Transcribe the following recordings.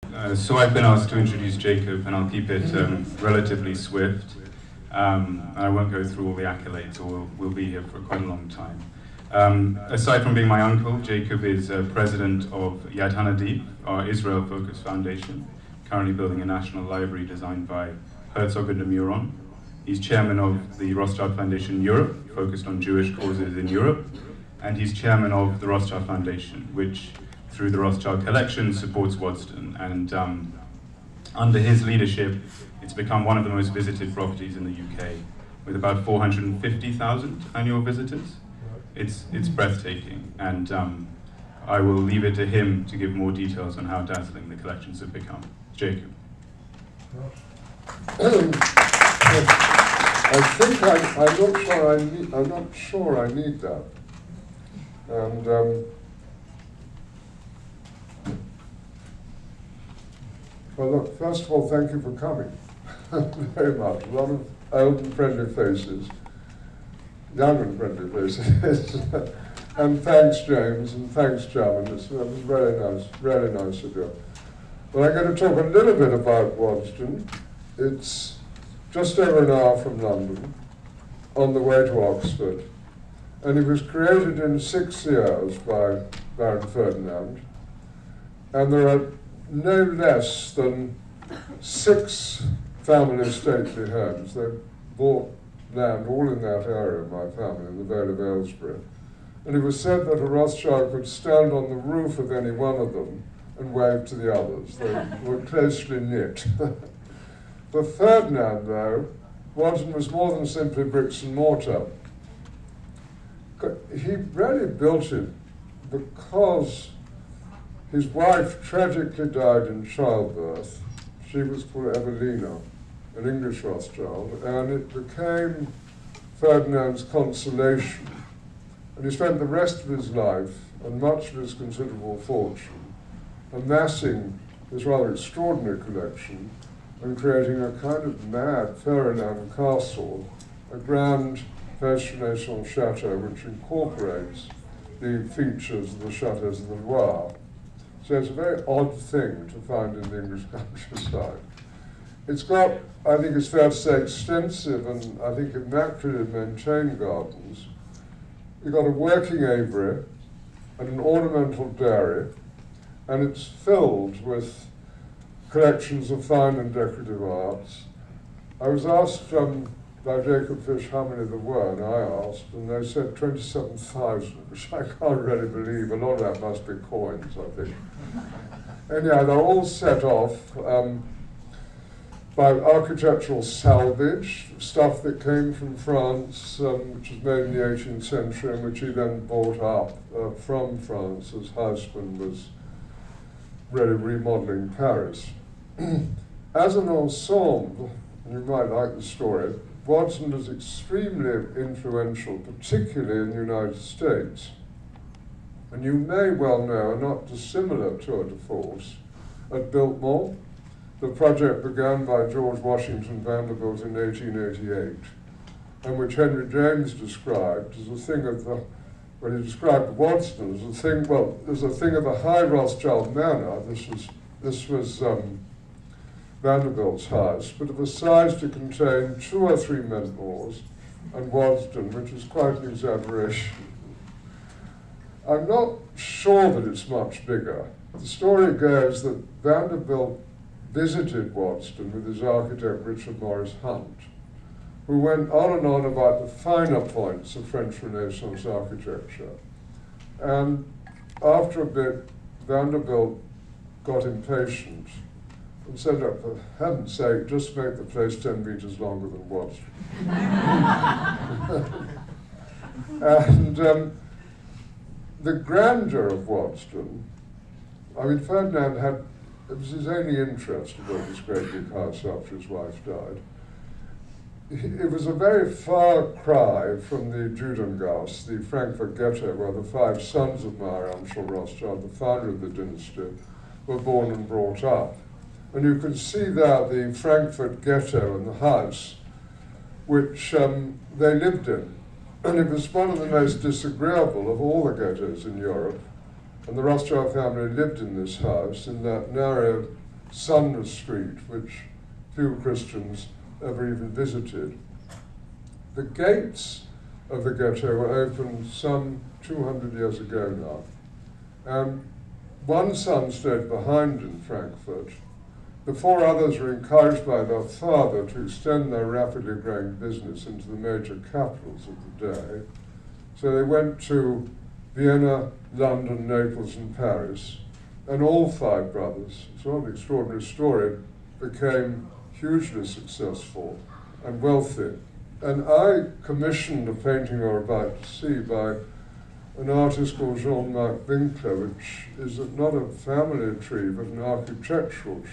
So I've been asked to introduce Jacob, and I'll keep it relatively swift. I won't go through all the accolades, or we'll be here for quite a long time. Aside from being my uncle, Jacob is president of Yad Hanadiv, our Israel-focused foundation, currently building a national library designed by Herzog and de Meuron. He's chairman of the Rothschild Foundation Europe, focused on Jewish causes in Europe, and he's chairman of the Rothschild Foundation, which through the Rothschild collection supports Waddesdon. And under his leadership, it's become one of the most visited properties in the UK, with about 450,000 annual visitors. It's breathtaking, and I will leave it to him to give more details on how dazzling the collections have become. Jacob. I'm not sure I need that. And well, look, first of all, thank you for coming very much. A lot of old and friendly faces, young and friendly faces. And thanks, James, and thanks, Chairman. It was really nice of you. Well, I'm going to talk a little bit about Waddesdon. It's just over an hour from London, on the way to Oxford. And it was created in 6 years by Baron Ferdinand. And there are no less than 6 family stately homes. They bought land all in that area, my family, in the Vale of Aylesbury. And it was said that a Rothschild could stand on the roof of any one of them and wave to the others. They were closely knit. For Ferdinand, though, Waddesdon was more than simply bricks and mortar. He really built it because his wife tragically died in childbirth. She was called Evelina, an English Rothschild, and it became Ferdinand's consolation. And he spent the rest of his life and much of his considerable fortune amassing this rather extraordinary collection and creating a kind of mad fairyland castle, a grand post-Renaissance chateau which incorporates the features of the chateaus of the Loire. So it's a very odd thing to find in the English countryside. It's got, I think it's fair to say, extensive and I think immaculately maintained gardens. You've got a working aviary and an ornamental dairy, and it's filled with collections of fine and decorative arts. I was asked by Jacob Fish how many there were, and I asked, and they said 27,000, which I can't really believe. A lot of that must be coins, I think. Anyhow, they're all set off by architectural salvage, stuff that came from France, which was made in the 18th century, and which he then bought up from France as husband was really remodeling Paris. As an ensemble, you might like the story, Waddesdon is extremely influential, particularly in the United States. And you may well know a not dissimilar tour de force at Biltmore. The project began by George Washington Vanderbilt in 1888, and which Henry James described as a thing of the, when he described Waddesdon as a thing, well, as a thing of the high Rothschild manner. This was Vanderbilt's house, but of a size to contain 2 or 3 Mentmores and Waddesdon, which is quite an exaggeration. I'm not sure that it's much bigger. The story goes that Vanderbilt visited Waddesdon with his architect Richard Morris Hunt, who went on and on about the finer points of French Renaissance architecture. And after a bit, Vanderbilt got impatient and said, look, for heaven's sake, just make the place 10 meters longer than Waddesdon. And the grandeur of Waddesdon, I mean, Ferdinand had, it was his only interest to build this great big house after his wife died. It was a very far cry from the Judengasse, the Frankfurt ghetto, where the 5 sons of Mayer Amschel Rothschild, the founder of the dynasty, were born and brought up. And you can see there the Frankfurt ghetto and the house which they lived in. And it was one of the most disagreeable of all the ghettos in Europe. And the Rothschild family lived in this house, in that narrow Sunless Street, which few Christians ever even visited. The gates of the ghetto were opened some 200 years ago now. And one son stayed behind in Frankfurt. The four others were encouraged by their father to extend their rapidly growing business into the major capitals of the day. So they went to Vienna, London, Naples, and Paris. And all five brothers, it's not an extraordinary story, became hugely successful and wealthy. And I commissioned a painting you're about to see by an artist called Jean-Marc Winkler, which is not a family tree, but an architectural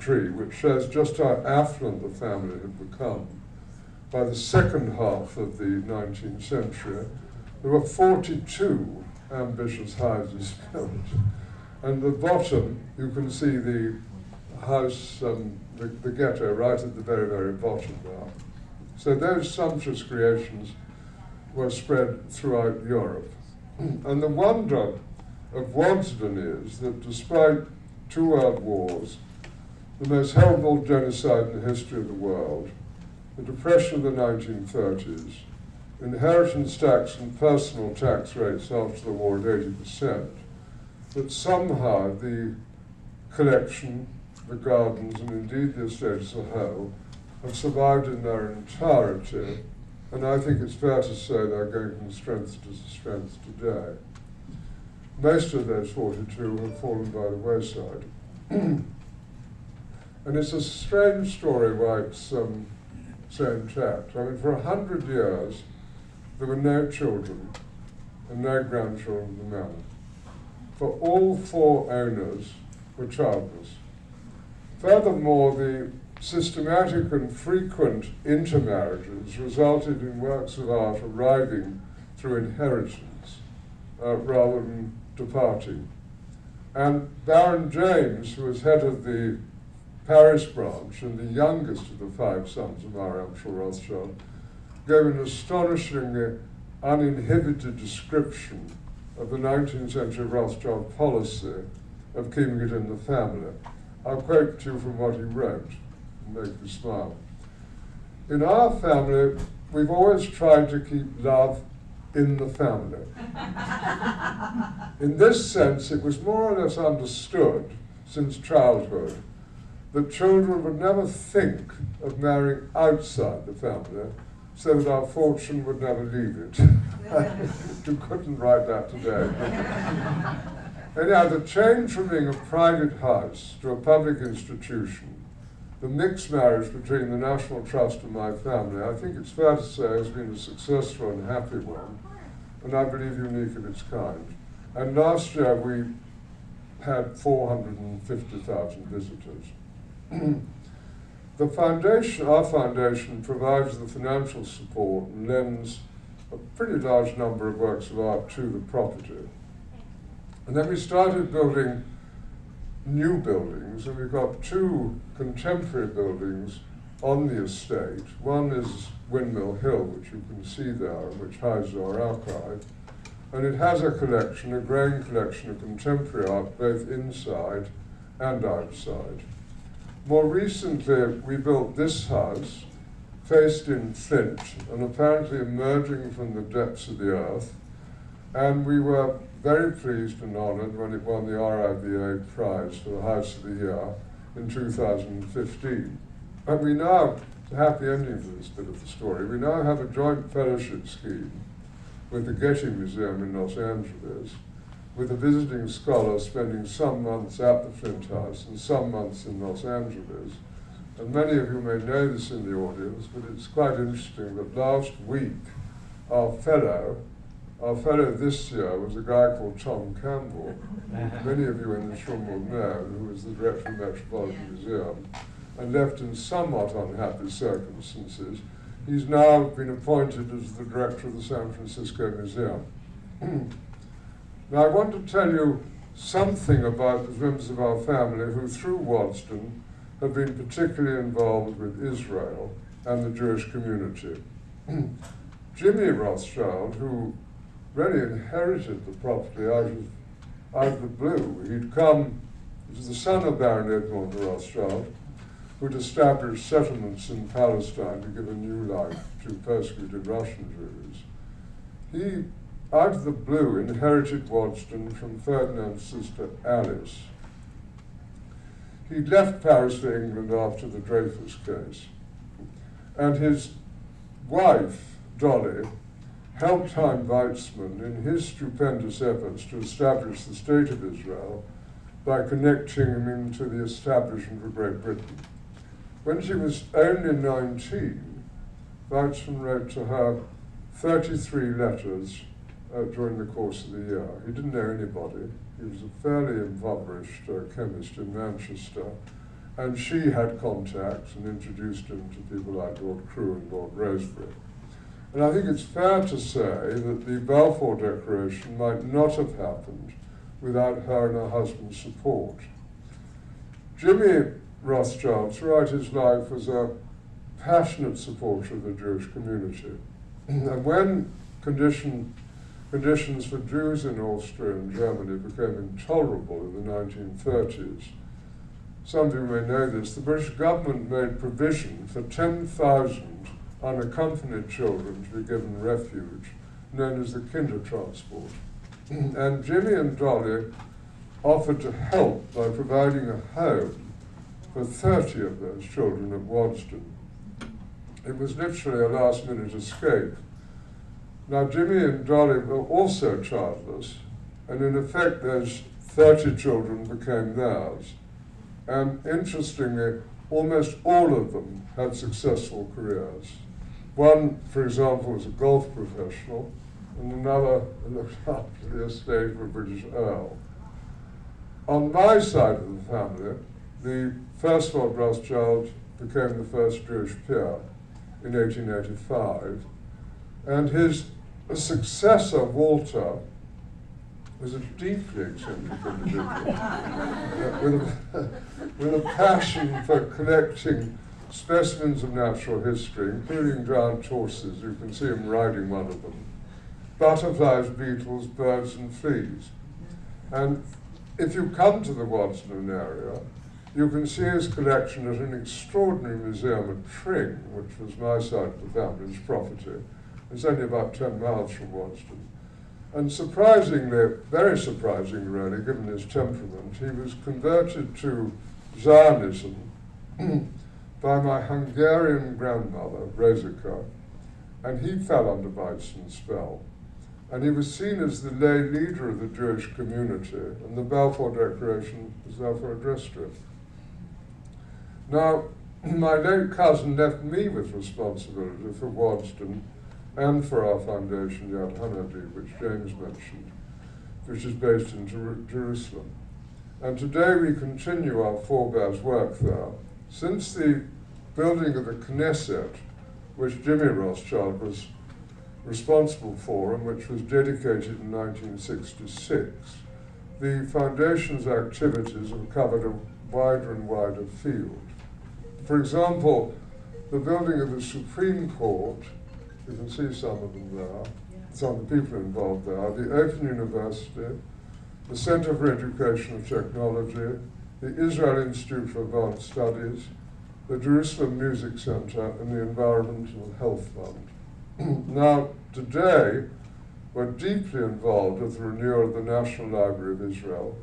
tree, which shows just how affluent the family had become. By the second half of the 19th century, there were 42 ambitious houses built. And at the bottom, you can see the house, the ghetto, right at the very, very bottom now. So those sumptuous creations were spread throughout Europe. And the wonder of Waddesdon is that despite 2 world wars, the most horrible genocide in the history of the world, the depression of the 1930s, inheritance tax and personal tax rates after the war at 80%, that somehow the collection, the gardens, and indeed the estate as a whole, have survived in their entirety. And I think it's fair to say they're going from strength to strength today. Most of those 42 have fallen by the wayside. And it's a strange story why it's so intact. I mean, for 100 years, there were no children and no grandchildren of the manor. For all 4 owners were childless. Furthermore, the systematic and frequent intermarriages resulted in works of art arriving through inheritance rather than departing. And Baron James, who was head of the Paris branch and the youngest of the 5 sons of our Emperor Rothschild, gave an astonishingly uninhibited description of the 19th century Rothschild policy of keeping it in the family. I'll quote to you from what he wrote. Make you smile. In our family, we've always tried to keep love in the family. In this sense, it was more or less understood since childhood that children would never think of marrying outside the family, so that our fortune would never leave it. You couldn't write that today. Anyhow, the change from being a private house to a public institution, the mixed marriage between the National Trust and my family, I think it's fair to say has been a successful and happy one, and I believe unique of its kind. And last year we had 450,000 visitors. The foundation, our foundation, provides the financial support and lends a pretty large number of works of art to the property. And then we started building new buildings, and we've got 2 contemporary buildings on the estate. One is Windmill Hill, which you can see there, which houses our archive. And it has a collection, a growing collection of contemporary art, both inside and outside. More recently, we built this house, faced in flint, and apparently emerging from the depths of the earth. And we were very pleased and honored when it won the RIBA prize for the House of the Year in 2015. And we now, it's a happy ending for this bit of the story, we now have a joint fellowship scheme with the Getty Museum in Los Angeles, with a visiting scholar spending some months at the Flint House and some months in Los Angeles. And many of you may know this in the audience, but it's quite interesting that last week our fellow this year was a guy called Tom Campbell, who many of you in this room will know, who was the director of the Metropolitan Museum, and left in somewhat unhappy circumstances. He's now been appointed as the director of the San Francisco Museum. Now I want to tell you something about the members of our family who, through Waddesdon, have been particularly involved with Israel and the Jewish community. Jimmy Rothschild, who really inherited the property out of the blue. He'd come He was the son of Baron Edmond Rothschild, who'd established settlements in Palestine to give a new life to persecuted Russian Jews. He, out of the blue, inherited Waddesdon from Ferdinand's sister Alice. He left Paris for England after the Dreyfus case, and his wife, Dolly, helped Chaim Weizmann in his stupendous efforts to establish the State of Israel by connecting him into the establishment of Great Britain. When she was only 19, Weizmann wrote to her 33 letters during the course of the year. He didn't know anybody. He was a fairly impoverished chemist in Manchester, and she had contacts and introduced him to people like Lord Crewe and Lord Rosebery. And I think it's fair to say that the Balfour Declaration might not have happened without her and her husband's support. Jimmy Rothschild, throughout his life, was a passionate supporter of the Jewish community. And when conditions for Jews in Austria and Germany became intolerable in the 1930s, some of you may know this, the British government made provision for 10,000 unaccompanied children to be given refuge, known as the Kindertransport. And Jimmy and Dolly offered to help by providing a home for 30 of those children at Waddesdon. It was literally a last-minute escape. Now, Jimmy and Dolly were also childless, and in effect, those 30 children became theirs. And interestingly, almost all of them had successful careers. One, for example, was a golf professional, and another looked after the estate of a British Earl. On my side of the family, the first Lord Rothschild became the first Jewish peer in 1885, and his successor, Walter, was a deeply eccentric individual with a passion for collecting specimens of natural history, including giant horses. You can see him riding one of them, butterflies, beetles, birds, and fleas. And if you come to the Waddesdon area, you can see his collection at an extraordinary museum at Tring, which was my side of the family's property. It's only about 10 miles from Waddesdon. And surprisingly, very surprisingly really, given his temperament, he was converted to Zionism by my Hungarian grandmother, Rosika, and he fell under Weizmann's spell. And he was seen as the lay leader of the Jewish community, and the Balfour Declaration was therefore addressed to him. Now, my late cousin left me with responsibility for Waddesdon and for our foundation, Yad Hanadi, which James mentioned, which is based in Jerusalem. And today we continue our forebears' work there. Since the building of the Knesset, which Jimmy Rothschild was responsible for and which was dedicated in 1966, the foundation's activities have covered a wider and wider field. For example, the building of the Supreme Court, you can see some of them there, some of the people involved there, the Open University, the Center for Education and Technology, the Israel Institute for Advanced Studies, the Jerusalem Music Center, and the Environmental Health Fund. Now, today, we're deeply involved with the renewal of the National Library of Israel.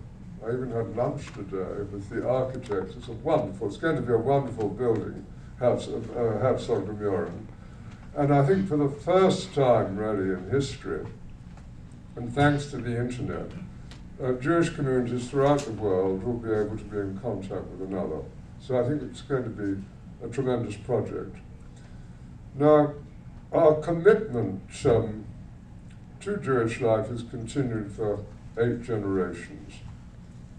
I even had lunch today with the architects. It's going to be a wonderful building, Herzog de Muren. And I think for the first time, really, in history, and thanks to the internet, Jewish communities throughout the world will be able to be in contact with another. So I think it's going to be a tremendous project. Now, our commitment to Jewish life has continued for 8 generations.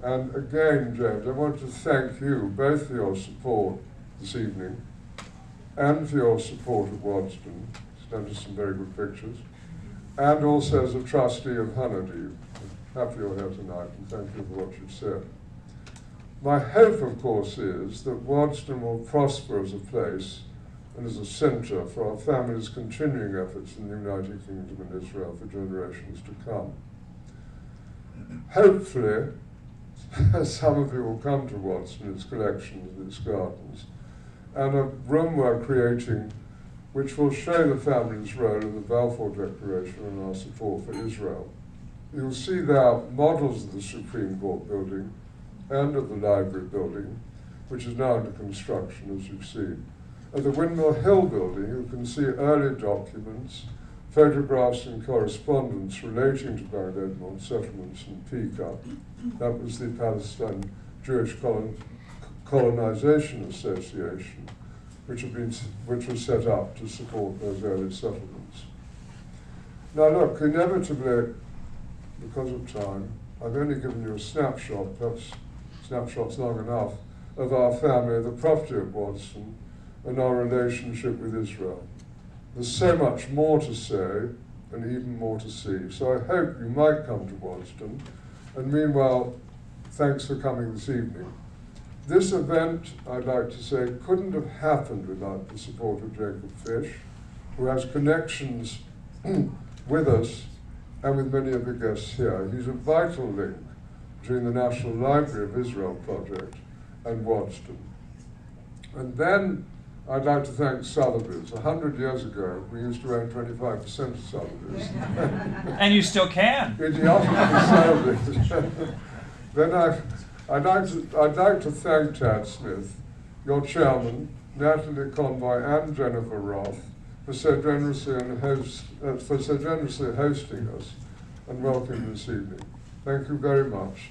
And again, James, I want to thank you both for your support this evening and for your support of Waddesdon. Sent us some very good pictures. And also as a trustee of Hanadi. Happy you're here tonight, and thank you for what you've said. My hope, of course, is that Waddesdon will prosper as a place and as a centre for our family's continuing efforts in the United Kingdom and Israel for generations to come. Hopefully, some of you will come to Waddesdon, its collections and its gardens, and a room we're creating which will show the family's role in the Balfour Declaration and our support for Israel. You'll see there models of the Supreme Court building and of the Library building, which is now under construction, as you've seen. At the Windmill Hill building, you can see early documents, photographs and correspondence relating to Baghdad settlements in Pika. That was the Palestine Jewish Colonization Association, which was set up to support those early settlements. Now look, inevitably, because of time, I've only given you a snapshot, perhaps snapshot's long enough, of our family, the property of Waddesdon, and our relationship with Israel. There's so much more to say, and even more to see. So I hope you might come to Waddesdon, and meanwhile, thanks for coming this evening. This event, I'd like to say, couldn't have happened without the support of Jacob Fish, who has connections with us and with many of the guests here. He's a vital link between the National Library of Israel project and Waddesdon. And then I'd like to thank Sotheby's. 100 years ago, we used to own 25% of Sotheby's. And you still can. Idiotic Sotheby's. Then I'd like to thank Tad Smith, your chairman, Natalie Convoy, and Jennifer Roth for so generously hosting us and welcoming this evening. Thank you very much.